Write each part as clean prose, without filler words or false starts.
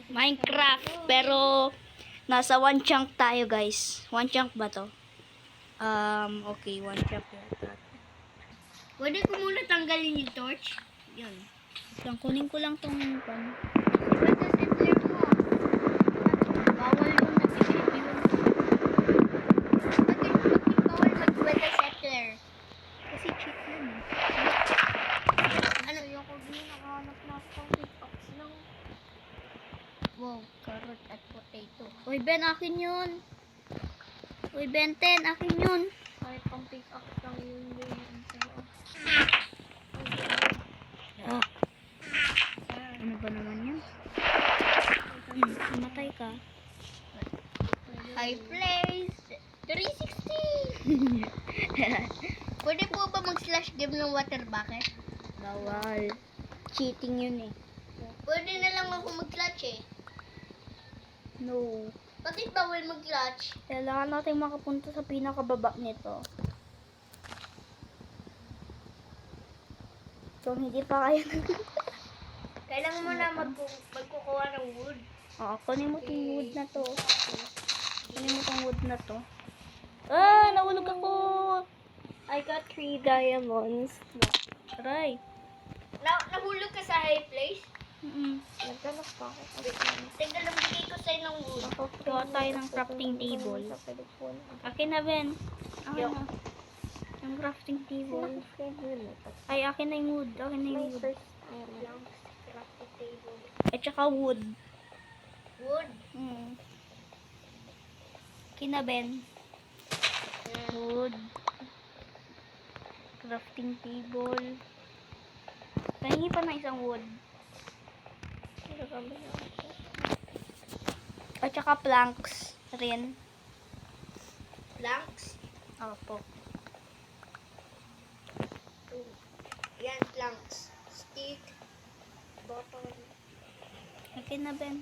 Minecraft, pero nasa one chunk tayo, guys. One chunk ba to? Okay, one chunk yata. Pwede ko muna tanggalin yung torch. Yun. Lang, kunin ko lang tong pan. Pwede settler mo. Bawal yung nag-ship yun. Bakit bawal mag-pwede settler? Kasi cheat yun. Ano? Ayoko din nakahanap na ako ng pickaxe lang. Wow, carrot at potato. Uy, Ben, akin yun. Uy, Ben 10, akin yun. Kahit pang pickaxe lang yun yun sa'yo. Ah. Ano ba naman yan? Namatay ka. High place! 360! Pwede po ba mag-slash game ng water bucket? Bawal. Cheating yun eh. Pwede na lang ako mag-clutch eh. No. Bakit bawal mag-clutch? Kailangan natin makapunta sa pinakababa nito. So, hindi pa kaya Kailangan mo na magkukuha ng wood. Oo, kunin mo tong wood na to. Kunin mo tong wood na to. Ah, nahulog ako! I got 3 diamonds. Aray. Nahulog ka sa high place? Naghanap pa ako. Tingnan lang bigay ko sa'yo ng wood. Gawa tayo ng crafting table. Akin na, Ben. Akin na. Yung crafting table. Ay, akin na yung wood. Akin na yung wood. Crafting table. At saka wood. Wood? Akin na, Ben. Wood. Crafting table. Pahingi pa ng isang wood. At saka planks rin. Planks? Opo. Yan, planks. Stick. Bottle. Akin na, Ben.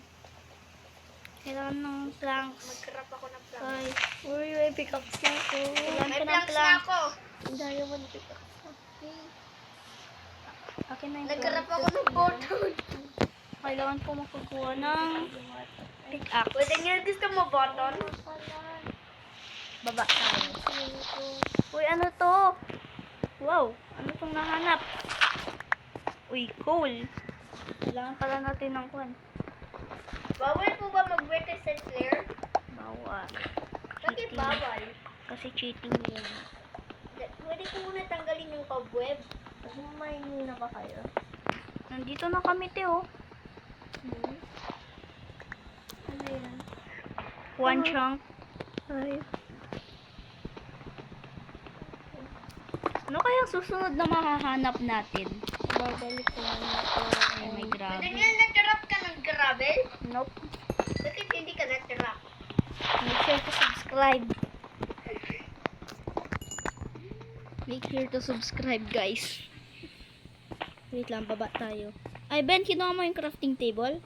Kailangan ng planks. Mag-crap ako ng planks. Ay, Uy, may pickaxe na ako. Kailangan May ko ng planks na planks. ako. Diamond pickaxe. Akin na yung Nag-crap planks. ako ng bottle. Kailangan ko makakuha ng pickaxe. Pwede nga gusto mo bottle? Baba tayo. Uy, ano to? Wow, ano tong nahanap? Uy, coal. Kailangan pala natin ng kwan. Bawal po ba mag-water settler? Bawal. Bakit Cheating. bawal? Kasi cheating yun. Pwede ko muna tanggalin yung cobweb. Mahingi na ba kayo? Nandito na kami, te, oh. Ano yan? One chunk. Ay. Ano kaya susunod na mahahanap natin? Babalik ko lang ito. Ay, may Pwede grabe. nga na-trap ka ng gravel? Nope. Bakit hindi ka na-trap? Make sure to subscribe. Make sure to subscribe, guys. Wait lang, baba tayo. Ay, Ben, kinuha mo yung crafting table?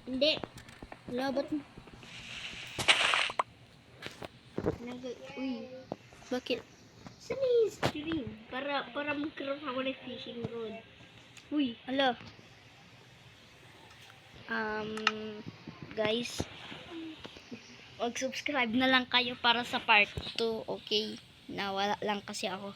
Hindi. Wala, ba't? Uy. Bakit? Saan yung stream? Para mag-craft ako ng fishing rod. Uy, ala. Guys, mag-subscribe na lang kayo para sa part 2, okay? Nawala lang kasi ako.